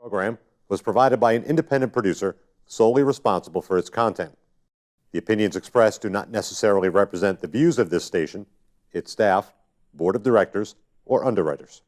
program was provided by an independent producer solely responsible for its content. The opinions expressed do not necessarily represent the views of this station, its staff, board of directors, or underwriters.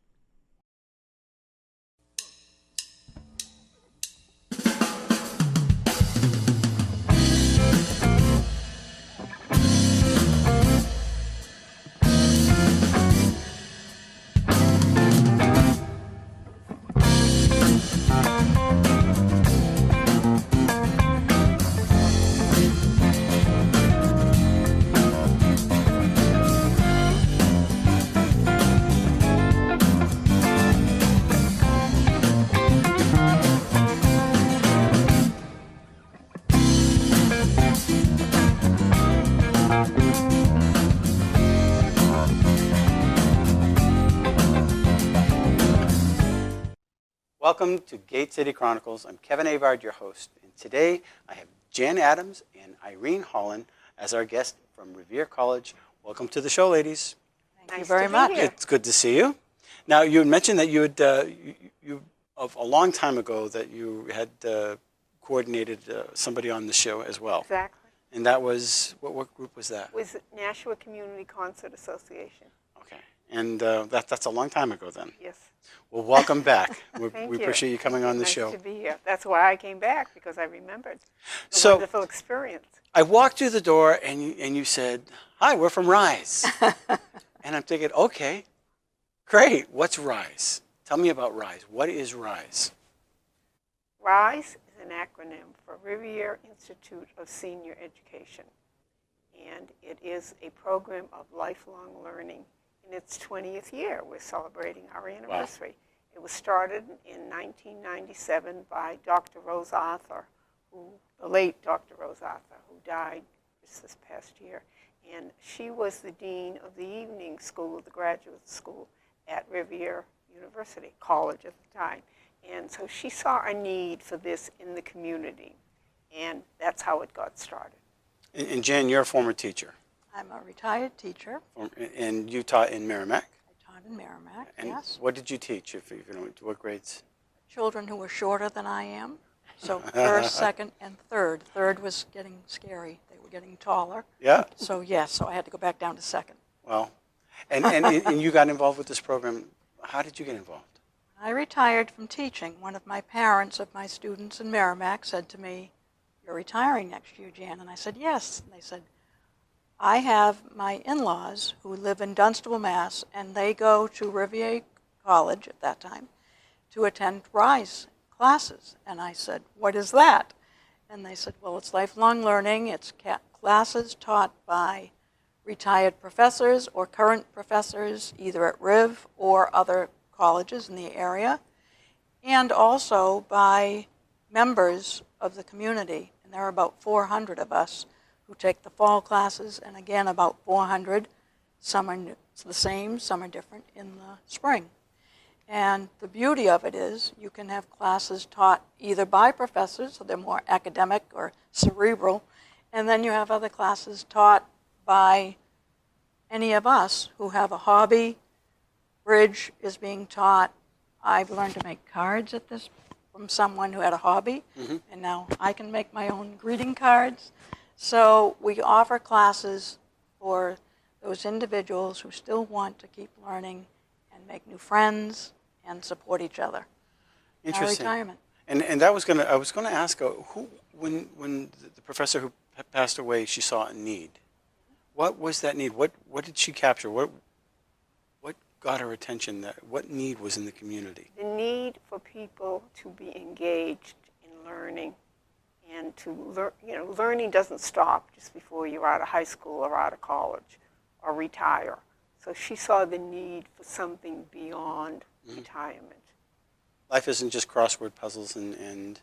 Welcome to Gate City Chronicles. I'm Kevin Avard, your host. And today I have Jan Adams and Irene Holland as our guests from Rivier College. Welcome to the show, ladies. Thank you very much. It's good to see you. Now, you had mentioned that you had, of a long time ago, that you had coordinated somebody on the show as well. Exactly. And that was, what group was that? It was Nashua Community Concert Association. Okay. And that's a long time ago then. Yes. Well, welcome back. Thank we you. appreciate you coming on the show. Nice to be here. That's why I came back, because I remembered the So, wonderful experience. I walked through the door and you said, "Hi, we're from Rise." And I'm thinking, okay, great. What's Rise? Tell me about Rise. What is Rise? RISE is an acronym for Rivier Institute of Senior Education. And it is a program of lifelong learning. In its 20th year, we're celebrating our anniversary. Wow. It was started in 1997 by Dr. Rose Arthur, the late Dr. Rose Arthur, who died just this past year. And she was the dean of the evening school, the graduate school at Rivier University College at the time. And so she saw a need for this in the community. And that's how it got started. And Jan, you're a former teacher. I'm a retired teacher. And you taught in Merrimack? I taught in Merrimack, and yes. What did you teach, if you know, what grades? Children who were shorter than I am. So first, second, and third. Third was getting scary. They were getting taller. Yeah. So yes, so I had to go back down to second. Well, and you got involved with this program. How did you get involved? I retired from teaching. One of my parents of my students in Merrimack said to me, "You're retiring next year, Jan." And I said, "Yes." And they said, "I have my in-laws who live in Dunstable, Mass., and they go to Rivier College at that time to attend RISE classes." And I said, "What is that?" And they said, "Well, it's lifelong learning. It's classes taught by retired professors or current professors, either at Riv or other colleges in the area, and also by members of the community." And there are about 400 of us who take the fall classes, and again about 400, some are the same, some are different, in the spring. And the beauty of it is you can have classes taught either by professors, so they're more academic or cerebral, and then you have other classes taught by any of us who have a hobby. Bridge is being taught. I've learned to make cards at this from someone who had a hobby, and now I can make my own greeting cards. So we offer classes for those individuals who still want to keep learning and make new friends and support each other. Interesting. Our retirement. And I was gonna ask, when the professor who passed away, she saw a need. What was that need? What did she capture? What got her attention? What need was in the community? The need for people to be engaged in learning. And to learn, learning doesn't stop just before you're out of high school or out of college or retire. So she saw the need for something beyond retirement. Life isn't just crossword puzzles and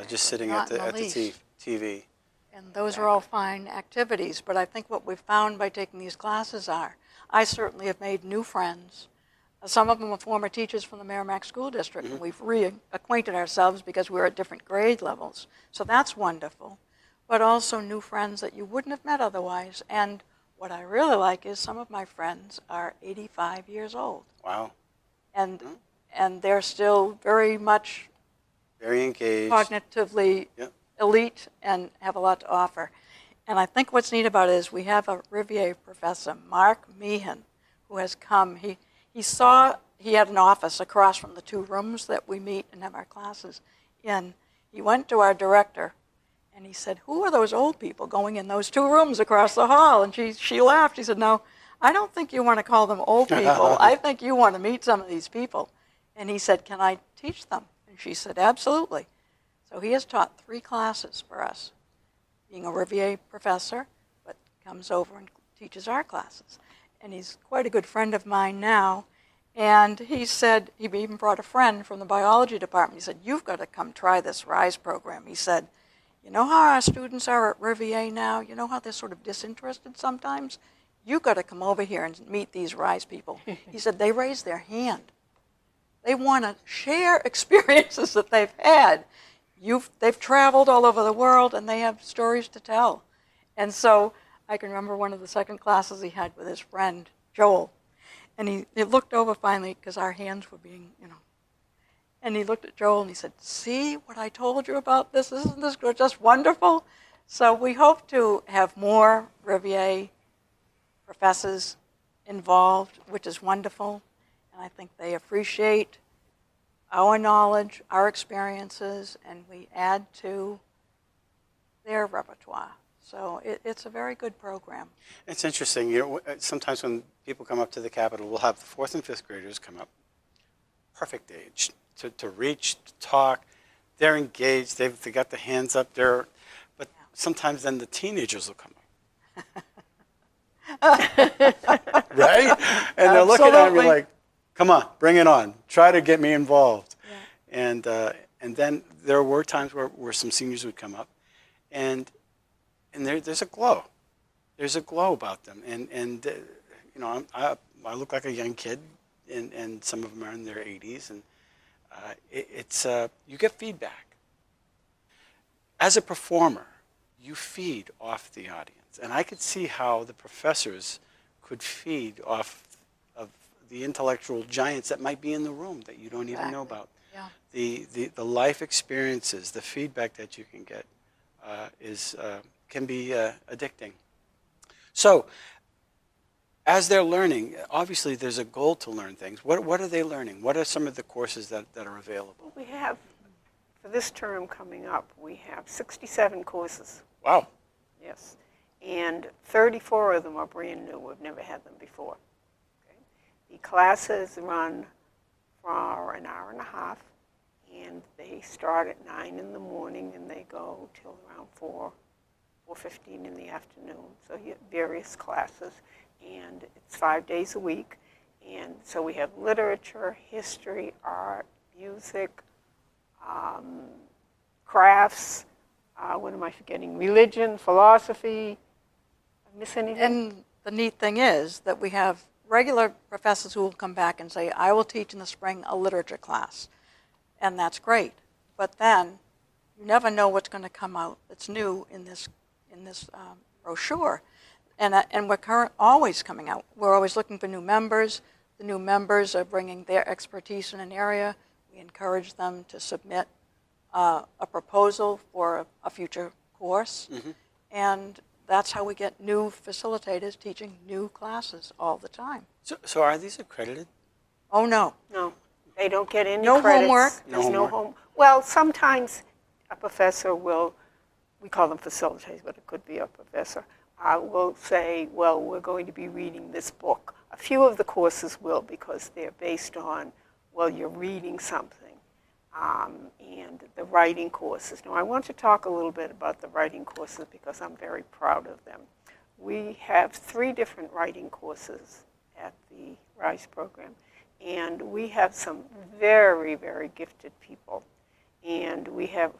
just sitting at the TV. And those are all fine activities, but I think what we've found by taking these classes are, I certainly have made new friends. Some of them are former teachers from the Merrimack School District, and we've reacquainted ourselves because we're at different grade levels. So that's wonderful. But also new friends that you wouldn't have met otherwise. And what I really like is some of my friends are 85 years old. Wow. And they're still very much Very engaged. cognitively Yep. elite and have a lot to offer. And I think what's neat about it is we have a Rivier professor, Mark Meehan, who has come. He had an office across from the 2 rooms that we meet and have our classes in. He went to our director and he said, "Who are those old people going in those 2 rooms across the hall?" And she laughed. He said, "No, I don't think you want to call them old people. I think you want to meet some of these people." And he said, "Can I teach them?" And she said, "Absolutely." So he has taught 3 classes for us, being a Rivier professor, but comes over and teaches our classes. And he's quite a good friend of mine now. And he said, he even brought a friend from the biology department. He said, "You've got to come try this RISE program." He said, "You know how our students are at Rivier now? You know how they're sort of disinterested sometimes? You've got to come over here and meet these RISE people." He said, "They raise their hand. They want to share experiences that they've had. They've traveled all over the world and they have stories to tell." And so I can remember one of the second classes he had with his friend, Joel. And he looked over finally, because our hands were being, and he looked at Joel and he said, "See what I told you about this? Isn't this just wonderful?" So we hope to have more Rivier professors involved, which is wonderful. And I think they appreciate our knowledge, our experiences, and we add to their repertoire. So it's a very good program. It's interesting. Sometimes when people come up to the Capitol, we'll have the 4th and 5th graders come up. Perfect age to reach, to talk. They're engaged. They got the hands up there. But sometimes then the teenagers will come up. Right? And they're looking at me like, "Come on, bring it on. Try to get me involved." Yeah. And then there were times where some seniors would come up, and there's a glow. There's a glow about them. And I look like a young kid, and some of them are in their 80s, and you get feedback. As a performer, you feed off the audience, and I could see how the professors could feed off of the intellectual giants that might be in the room that you don't even know about. Yeah. The life experiences, the feedback that you can get can be addicting. So, as they're learning, obviously there's a goal to learn things. What are they learning? What are some of the courses that are available? We have, for this term coming up, we have 67 courses. Wow. Yes. And 34 of them are brand new. We've never had them before. Okay. The classes run for an hour and a half, and they start at 9 in the morning and they go till around 4:15 in the afternoon. So you have various classes, and it's 5 days a week. And so we have literature, history, art, music, crafts, what am I forgetting? Religion, philosophy. Miss anything? And the neat thing is that we have regular professors who will come back and say, "I will teach in the spring a literature class." And that's great. But then you never know what's going to come out that's new in this brochure. And we're always coming out. We're always looking for new members. The new members are bringing their expertise in an area. We encourage them to submit a proposal for a future course. Mm-hmm. And that's how we get new facilitators teaching new classes all the time. So are these accredited? Oh, no. No, they don't get any No credits. homework? There's No no homework. home. Well, sometimes a professor will, we call them facilitators, but it could be a professor, will say, "Well, we're going to be reading this book." A few of the courses will, because they're based on, well, you're reading something. And the writing courses. Now, I want to talk a little bit about the writing courses because I'm very proud of them. We have 3 different writing courses at the RISE program, and we have some very, very gifted people. And we have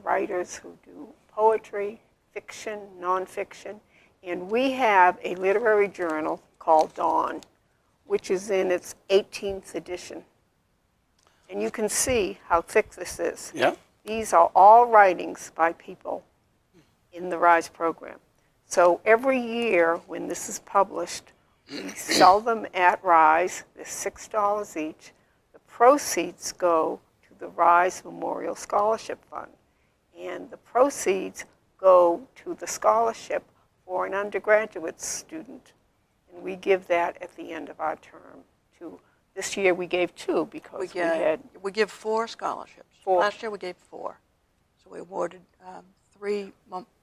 writers who do poetry, fiction, nonfiction, and we have a literary journal called Dawn, which is in its 18th edition. And you can see how thick this is. Yeah. These are all writings by people in the RISE program. So every year when this is published, we sell them at RISE. They're $6 each. The proceeds go to the Rise Memorial Scholarship Fund. And the proceeds go to the scholarship for an undergraduate student. And we give that at the end of our term. This year we gave 2 because we give 4 scholarships. 4. Last year we gave 4. So we awarded 3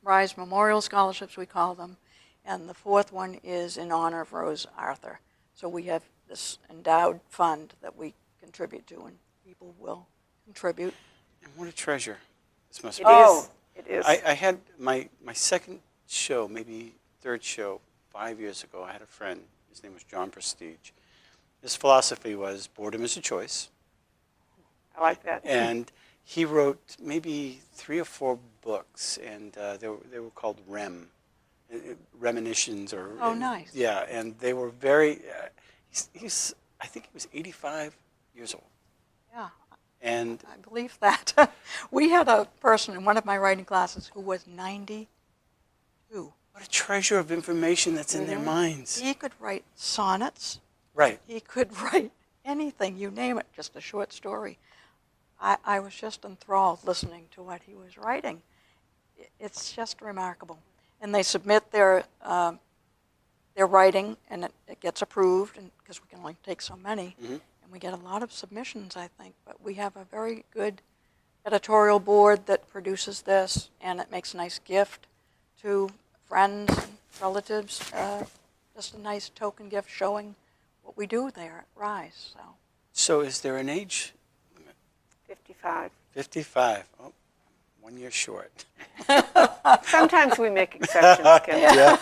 Rise Memorial Scholarships, we call them, and the 4th one is in honor of Rose Arthur. So we have this endowed fund that we contribute to, and people will contribute. And what a treasure this must be. It is. I had my second show, maybe third show, 5 years ago. I had a friend. His name was John Prestige. His philosophy was boredom is a choice. I like that. And he wrote maybe 3 or 4 books, and they were called Reminisctions. Oh, nice. Yeah, and they were very, I think he was 85 years old. Yeah, And I believe that. We had a person in one of my writing classes who was 92. what a treasure of information that's in their minds. He could write sonnets. Right. He could write anything, you name it, just a short story. I was just enthralled listening to what he was writing. It's just remarkable. And they submit their writing, and it gets approved, because we can only take so many. Mm-hmm. And we get a lot of submissions, I think. But we have a very good editorial board that produces this, and it makes a nice gift to friends and relatives. Just a nice token gift showing what we do there at Rise. So is there an age limit? 55. 55. Oh, 1 year short. Sometimes we make exceptions, Ken. Yeah.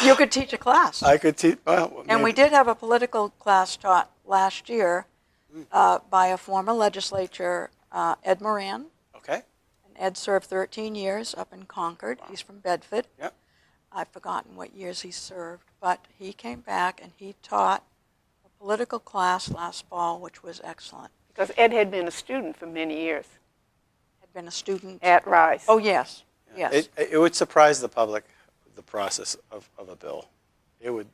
You could teach a class. I could teach. Well, And we did have a political class taught last year by a former legislator, Ed Moran. Okay. And Ed served 13 years up in Concord. He's from Bedford. Yep. I've forgotten what years he served, but he came back and he taught a political class last fall, which was excellent. Because Ed had been a student for many years Had been a student. at Rise. Oh, yes. Yes. It would surprise the public, the process of a bill. It would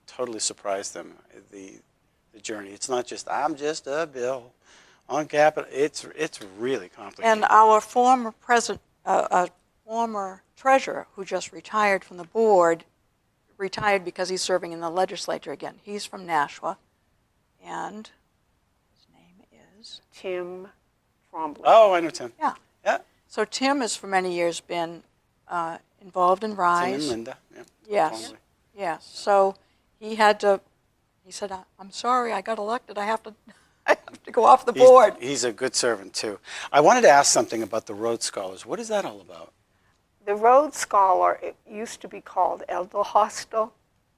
totally surprise them, the journey. It's not just, I'm just a bill on Capitol. It's really complicated. And our former former treasurer, who just retired from the board, retired because he's serving in the legislature again. He's from Nashua, and his name is... Tim Trombley. Oh, I know Tim. Yeah. Yeah. So Tim has for many years been involved in Tim Rise. and Linda. Yeah. Yes. Totally. Yes. So he said, I'm sorry, I got elected. I have to go off the board. He's a good servant, too. I wanted to ask something about the Rhodes Scholars. What is that all about? The Rhodes Scholar, it used to be called Elder Hostel.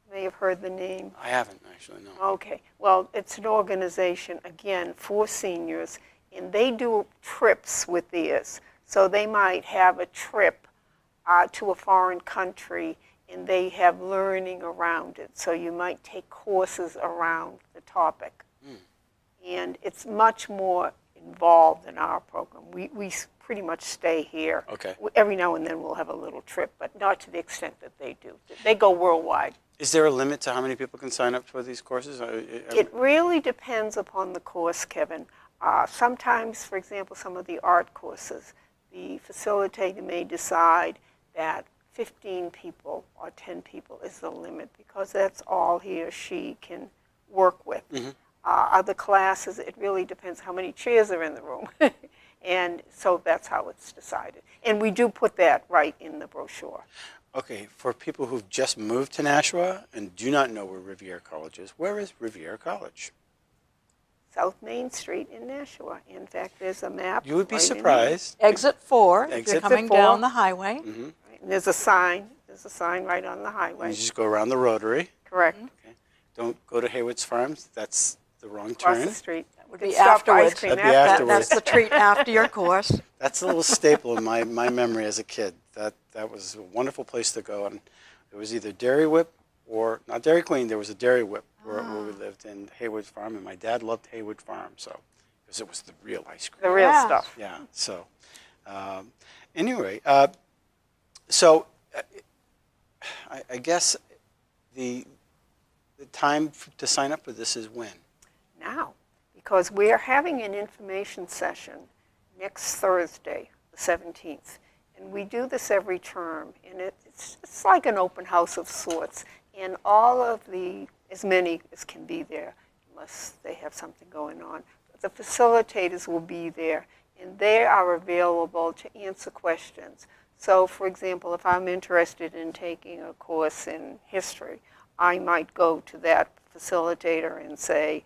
You may have heard the name. I haven't, actually, no. Okay. Well, it's an organization, again, for seniors, and they do trips with theirs. So they might have a trip to a foreign country, and they have learning around it. So you might take courses around the topic. And it's much more involved in our program. We pretty much stay here. Okay. Every now and then we'll have a little trip, but not to the extent that they do. They go worldwide. Is there a limit to how many people can sign up for these courses? It really depends upon the course, Kevin. Sometimes, for example, some of the art courses, the facilitator may decide that 15 people or 10 people is the limit because that's all he or she can work with. Mm-hmm. Other classes, it really depends how many chairs are in the room. And so that's how it's decided. And we do put that right in the brochure. Okay, for people who've just moved to Nashua and do not know where Rivier College is, where is Rivier College? South Main Street in Nashua. In fact, there's a map. You would be right in surprised. Exit 4, if Exit you're coming 4. down the highway. Mm-hmm. there. And there's a sign. There's a sign right on the highway. You just go around the Rotary. Correct. Okay. Don't go to Haywood's Farms. That's the wrong Across turn. the street. Would You be can stop for afterwards. ice cream That'd be after. afterwards. That's the treat after your course. That's a little staple in my memory as a kid. That was a wonderful place to go. And it was either Dairy Whip or, not Dairy Queen, there was a Dairy Whip where we lived in Haywood Farm. And my dad loved Haywood Farm, so, because it was the real ice cream. The real Yeah. stuff. Yeah, so, anyway, so I guess the time to sign up for this is when? Now, because we are having an information session next Thursday, the 17th. And we do this every term, and it's like an open house of sorts. And all of as many as can be there, unless they have something going on. But the facilitators will be there, and they are available to answer questions. So, for example, if I'm interested in taking a course in history, I might go to that facilitator and say,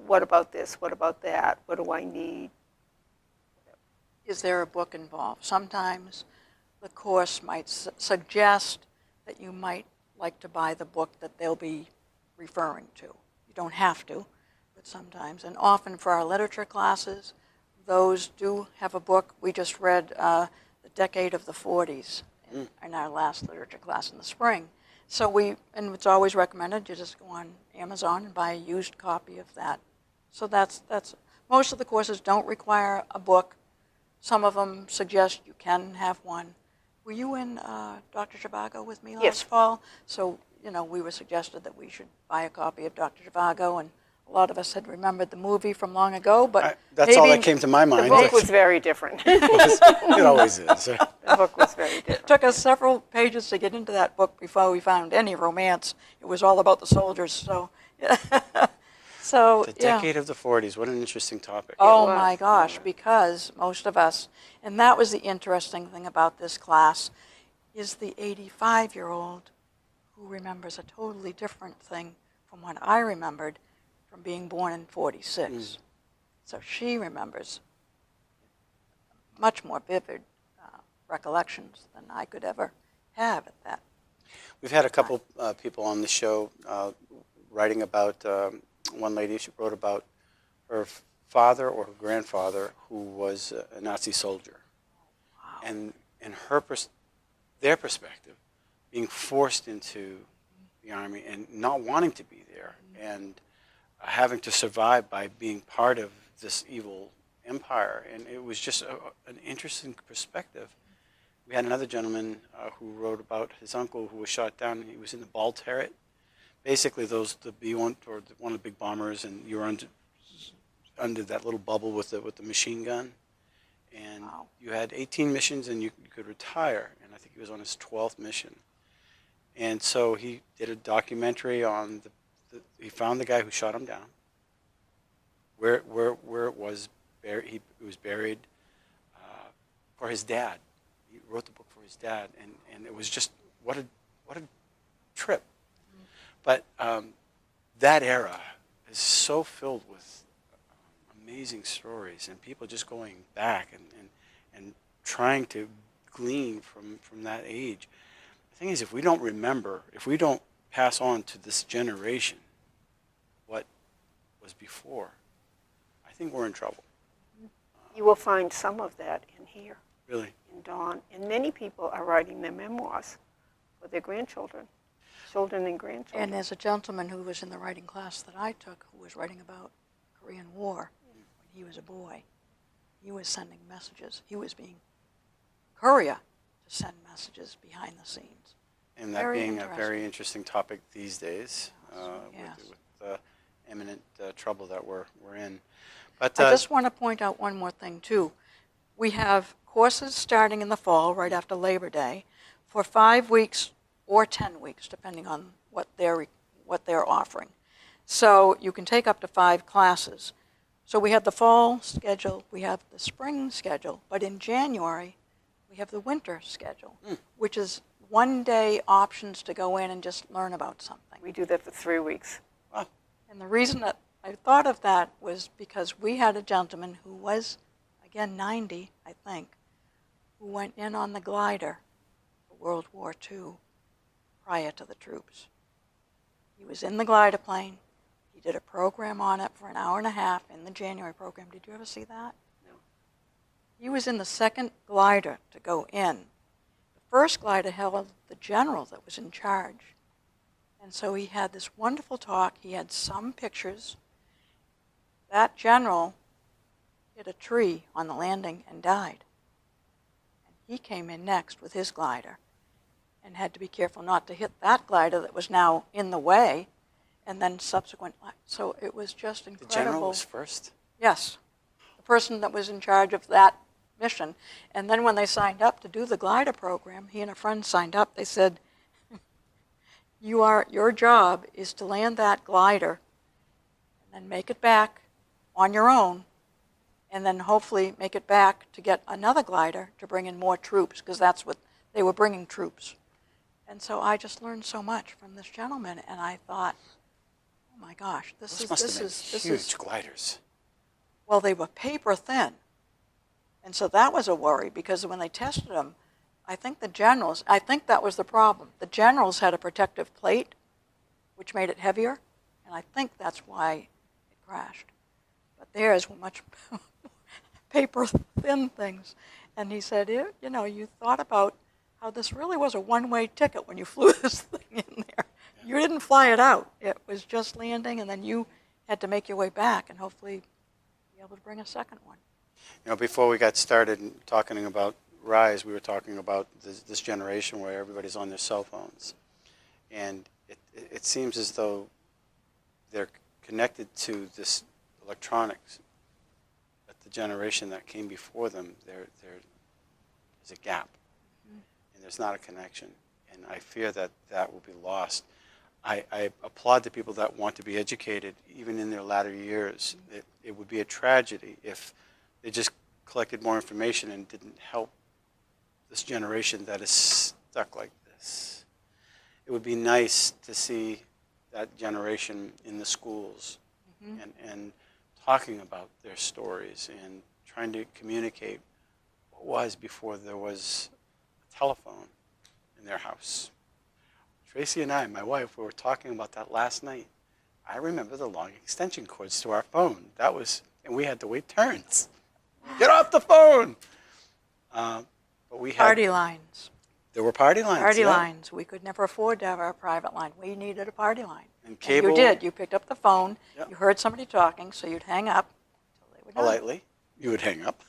what about this, what about that, what do I need? Is there a book involved? Sometimes the course might suggest that you might like to buy the book that they'll be referring to. You don't have to, but sometimes. And often for our literature classes, those do have a book. We just read The Decade of the 40s in our last literature class in the spring. So and it's always recommended, you just go on Amazon and buy a used copy of that. So that's most of the courses don't require a book. Some of them suggest you can have one. Were you in Dr. Zhivago with me last fall? So, we were suggested that we should buy a copy of Dr. Zhivago, and a lot of us had remembered the movie from long ago, but that's all that came to my mind. The book was very different. It always is. The book was very different. It took us several pages to get into that book before we found any romance. It was all about the soldiers, so... So, The decade of the 40s. What an interesting topic. Oh my gosh, because most of us, and that was the interesting thing about this class, is the 85-year-old who remembers a totally different thing from what I remembered from being born in 46. So she remembers much more vivid recollections than I could ever have at that. We've had a couple people on the show writing about... one lady, she wrote about her father or her grandfather who was a Nazi soldier. Wow. And in their perspective, being forced into the army and not wanting to be there and having to survive by being part of this evil empire. And it was just an interesting perspective. We had another gentleman who wrote about his uncle who was shot down. He was in the ball turret. Basically, the B-1 or one of the big bombers, and you were under that little bubble with the machine gun, and you had 18 missions, and you could retire. And I think he was on his 12th mission, and so he did a documentary on he found the guy who shot him down, where it was buried. He was buried for his dad. He wrote the book for his dad, and it was just what a trip. But that era is so filled with amazing stories and people just going back and trying to glean from that age. The thing is, if we don't remember, if we don't pass on to this generation what was before, I think we're in trouble. You will find some of that in here. Really? In Dawn. And many people are writing their memoirs for their grandchildren. Children and grandchildren. And there's a gentleman who was in the writing class that I took who was writing about Korean War when he was a boy. He was sending messages. He was being courier to send messages behind the scenes. And that being a very interesting topic these days with the imminent trouble that we're in. But I just want to point out one more thing, too. We have courses starting in the fall, right after Labor Day, for 5 weeks or 10 weeks, depending on what they're offering. So you can take up to 5 classes. So we have the fall schedule, we have the spring schedule, but in January, we have the winter schedule, which is one-day options to go in and just learn about something. We do that for 3 weeks. Wow. And the reason that I thought of that was because we had a gentleman who was, again, 90, I think, who went in on the glider for World War II prior to the troops. He was in the glider plane. He did a program on it for an hour and a half in the January program. Did you ever see that? No. He was in the second glider to go in. The first glider held the general that was in charge. And so he had this wonderful talk. He had some pictures. That general hit a tree on the landing and died. And he came in next with his glider and had to be careful not to hit that glider that was now in the way and then subsequent. So it was just The incredible. general was first? Yes, the person that was in charge of that mission. And then when they signed up to do the glider program, he and a friend signed up. They said, your job is to land that glider and then make it back on your own, and then hopefully make it back to get another glider to bring in more troops, because that's what they were bringing, troops. And so I just learned so much from this gentleman, and I thought, oh my gosh, Those must have been huge gliders. well, they were paper thin. And so that was a worry, because when they tested them, I think that was the problem. The generals had a protective plate, which made it heavier, and I think that's why it crashed. But theirs were much paper thin things. And he said, you thought about how this really was a one-way ticket when you flew this thing in there. You didn't fly it out. It was just landing, and then you had to make your way back and hopefully be able to bring a second one. Before we got started talking about RISE, we were talking about this generation where everybody's on their cell phones. And it seems as though they're connected to this electronics. But the generation that came before them, there's a gap. And there's not a connection. And I fear that that will be lost. I applaud the people that want to be educated, even in their latter years. It would be a tragedy if they just collected more information and didn't help this generation that is stuck like this. It would be nice to see that generation in the schools and talking about their stories and trying to communicate what was before there was a telephone in their house. Tracy and I, my wife, we were talking about that last night. I remember the long extension cords to our phone. And we had to wait turns. Get off the phone! But we had Party lines. There were party lines. Party lines. We could never afford to have our private line. We needed a party line. And cable. You did. You picked up the phone. Yep. You heard somebody talking, so you'd hang up until they were done. Politely, you would hang up.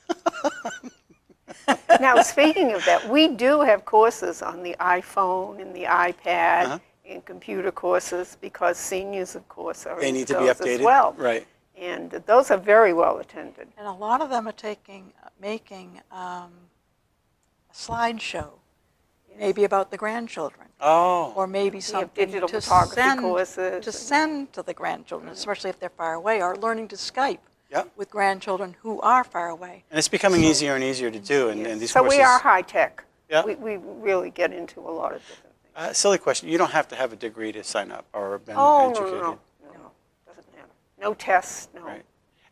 Now, speaking of that, we do have courses on the iPhone and the iPad and computer courses, because seniors, of course, are They need to into be those updated. as well. Right. And those are very well attended. And a lot of them are making a slideshow, maybe about the grandchildren, Oh. or maybe We have something digital to photography courses. send to the grandchildren, especially if they're far away, or learning to Skype Yep. with grandchildren who are far away. And it's becoming easier and easier to do. And these So courses. we are high tech. Yeah. We really get into a lot of different things. Silly question. You don't have to have a degree to sign up or have been Oh, educated. no. Doesn't matter. No tests, no. Right.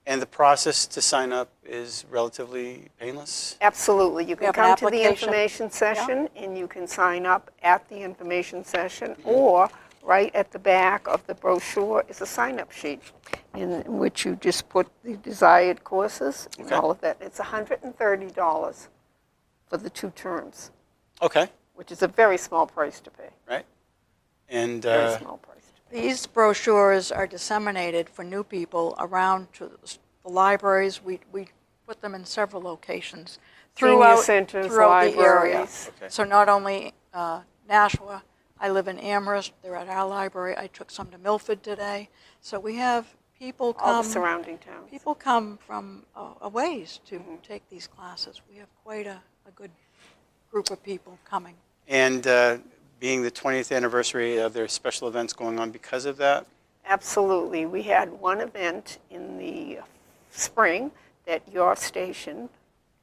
And the process to sign up is relatively painless? Absolutely. You can have an come to the application. information session and you can sign up at the information session, or right at the back of the brochure is a sign-up sheet in which you just put the desired courses and Okay. all of that. It's $130 for the 2 terms, Okay. which is a very small price to pay. Right. And Very small price to pay. These brochures are disseminated for new people around to the libraries. We put them in several locations Senior centers, throughout the area. libraries. Okay. So not only Nashua, I live in Amherst, they're at our library. I took some to Milford today. So we have people All come. the surrounding towns. People come from a ways to take these classes. We have quite a good group of people coming. And being the 20th anniversary, are there special events going on because of that? Absolutely. We had one event in the spring that your station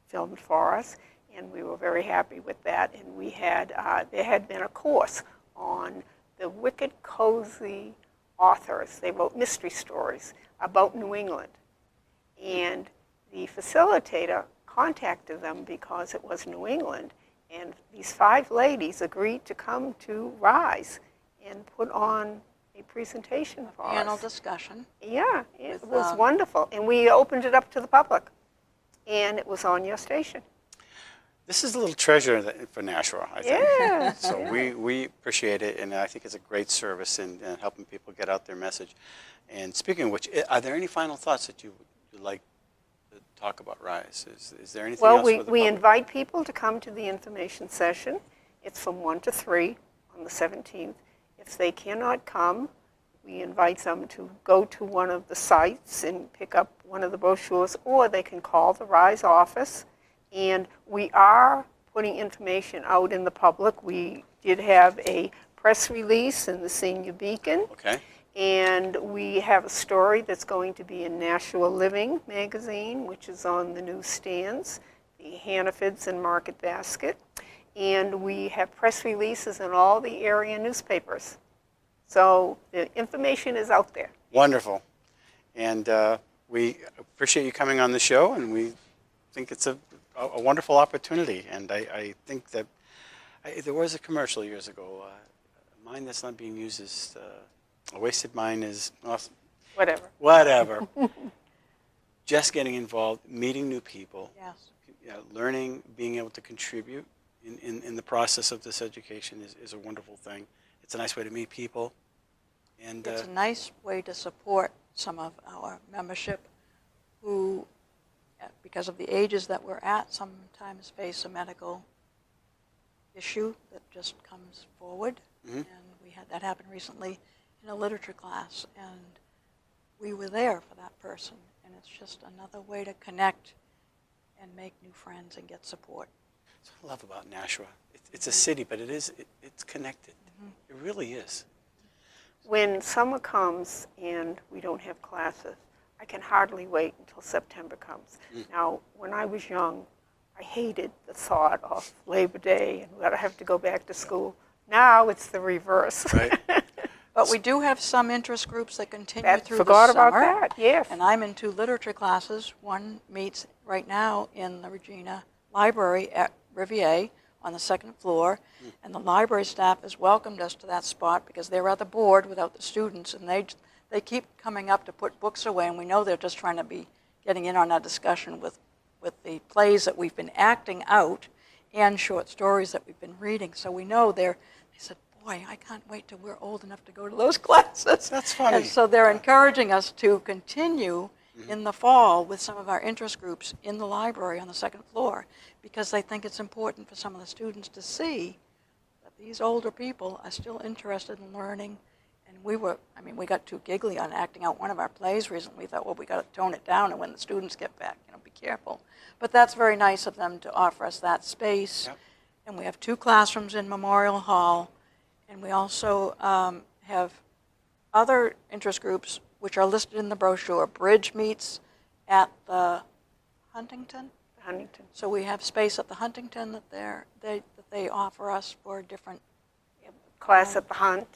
filmed for us, and we were very happy with that. And we had there had been a course on the wicked cozy authors. They wrote mystery stories about New England, and the facilitator contacted them because it was New England, and these 5 ladies agreed to come to RISE and put on a presentation for Panel us. discussion. Yeah, it with, was wonderful. And we opened it up to the public. And it was on your station. This is a little treasure for Nashua, I think. Yeah. So we appreciate it, and I think it's a great service in helping people get out their message. And speaking of which, are there any final thoughts that you would like to talk about RISE? Is there anything Well, else for the we public? invite people to come to the information session. It's from 1 to 3 on the 17th. If they cannot come, We invite them to go to one of the sites and pick up one of the brochures, or they can call the RISE office. And we are putting information out in the public. We did have a press release in the Senior Beacon. Okay. And we have a story that's going to be in Nashua Living magazine, which is on the newsstands, the Hannafords and Market Basket. And we have press releases in all the area newspapers. So the information is out there. Wonderful. And we appreciate you coming on the show, and we think it's a wonderful opportunity. And I think that there was a commercial years ago, a mine that's not being used is, a wasted mine is, whatever. Just getting involved, meeting new people, Yes. learning, being able to contribute in the process of this education is a wonderful thing. It's a nice way to meet people. And It's a nice way to support some of our membership who, because of the ages that we're at, sometimes face a medical issue that just comes forward. Mm-hmm. And we had that happen recently in a literature class, and we were there for that person. And it's just another way to connect and make new friends and get support. that's what I love about Nashua. It's a city, but it's connected. It really is. When summer comes and we don't have classes, I can hardly wait until September comes. Now, when I was young, I hated the thought of Labor Day and that I have to go back to school. Now it's the reverse. Right. But we do have some interest groups that continue That, through forgot the summer. about that, yes. And I'm in 2 literature classes. One meets right now in the Regina Library at Rivier on the 2nd floor. And the library staff has welcomed us to that spot because they're at the board without the students. And they keep coming up to put books away. And we know they're just trying to be getting in on that discussion with the plays that we've been acting out and short stories that we've been reading. So we know they said, boy, I can't wait till we're old enough to go to those classes. That's funny. And so they're encouraging us to continue in the fall with some of our interest groups in the library on the 2nd floor because they think it's important for some of the students to see that these older people are still interested in learning. And we got too giggly on acting out one of our plays recently. We thought, well, we got to tone it down, and when the students get back, be careful. But that's very nice of them to offer us that space. Yep. And we have 2 classrooms in Memorial Hall. And we also have other interest groups which are listed in the brochure. Bridge meets at the Huntington. Huntington. So we have space at the Huntington that they offer us for different. Class at the Hunt.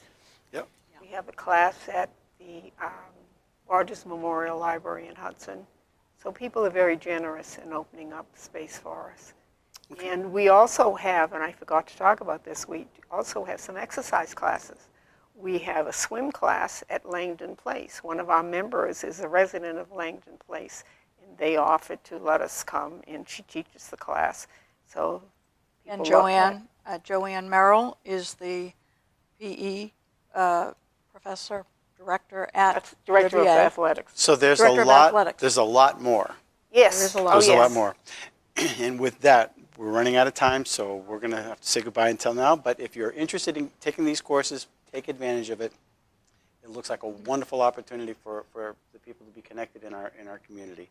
Yep. We have a class at the Rogers Memorial Library in Hudson. So people are very generous in opening up space for us. Okay. And we also have, and I forgot to talk about this, we also have some exercise classes. We have a swim class at Langdon Place. One of our members is a resident of Langdon Place, and they offered to let us come, and she teaches the class. So, And Joanne Merrill is the PE professor, director at That's Director Rivier. of Athletics. So there's Director a of lot. Athletics. There's a lot more. Yes. There's a lot. There's Oh, a lot yes. more. And with that, we're running out of time, so we're going to have to say goodbye until now. But if you're interested in taking these courses, take advantage of it. It looks like a wonderful opportunity for the people to be connected in our community.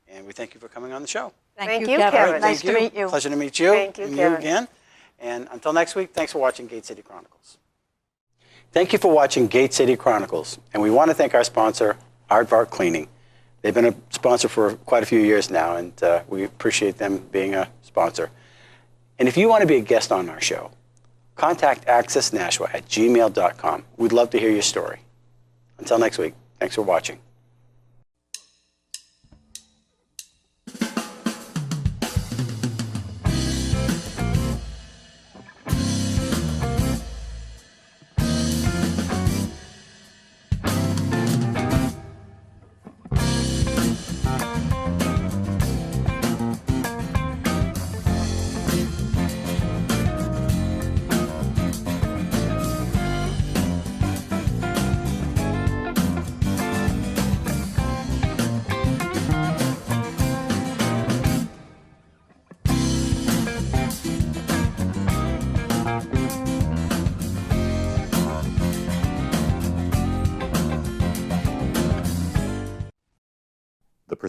And we thank you for coming on the show. Thank you, you, Kevin. Kevin. Nice Thank to meet you. Pleasure to meet you. Thank you, and Kevin. again. And until next week, thanks for watching Gate City Chronicles. Thank you for watching Gate City Chronicles. And we want to thank our sponsor, Avard Cleaning. They've been a sponsor for quite a few years now, and we appreciate them being a sponsor. And if you want to be a guest on our show, contact accessnashua@gmail.com. We'd love to hear your story. Until next week, thanks for watching.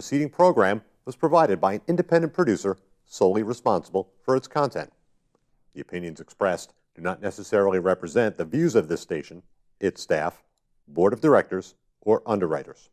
preceding program was provided by an independent producer solely responsible for its content. The opinions expressed do not necessarily represent the views of this station, its staff, board of directors, or underwriters.